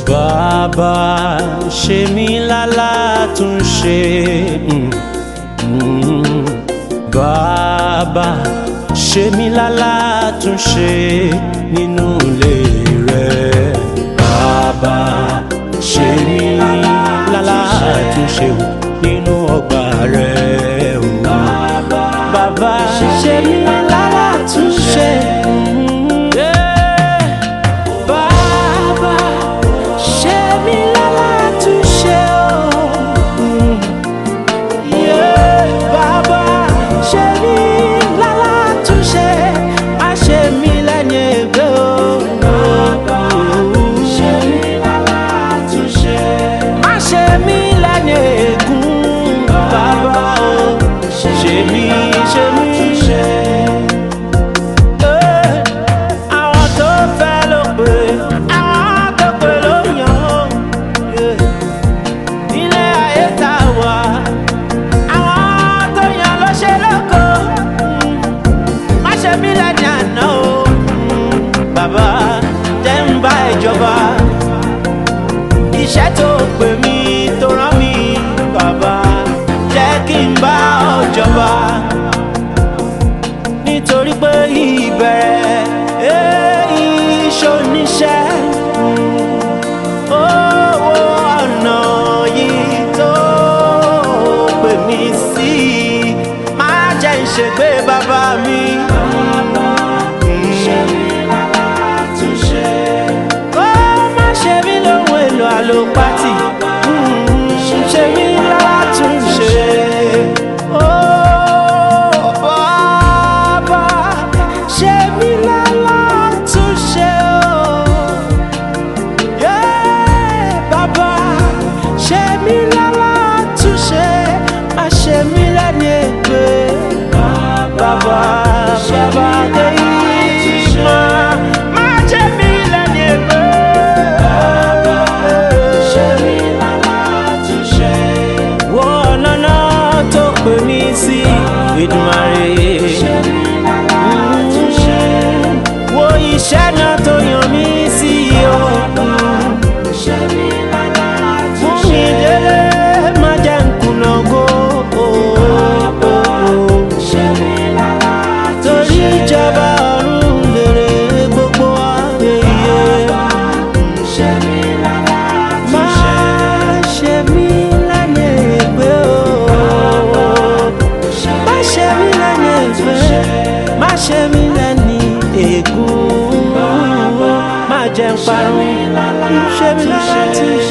Bàbá ṣe mí lálátúnṣe. Bàbá ṣe mí lálátúnṣe nínú ilé rẹ̀. Bàbá ṣe mí lálátúnṣe nínú ọgbà rẹ̀. Bàbá ṣe mí lálátúnṣe. Iṣẹ́ tó pè mí tó rán mi, bàbá jẹ́ kí n bá ọ jọba. Nítorí pé ìbẹ̀rẹ̀ ìṣoníṣẹ́ owó ọ̀nà yìí tó pè mí sí, má jẹ́ n ṣègbé bàbá mi. Àlòpàtì ṣe mí látúnṣe. Bàbá ṣe mí látúnṣe. Bàbá ṣe mí látúnṣe. Má ṣe mí lẹ́ni ègbé. Bàbá Èdùmàrè wo iṣẹ́ náà tó yàn mí sí o. Fún mi délé má jẹ́ n kùnà go. Torí ìjọba ọ̀run lèrè gbogbo ayé. Má ṣe mí lẹ́ni ègbé o. Má ṣe mí lẹ́ni ègún, má jẹ́ n parun, ṣe mí lálátúnṣe.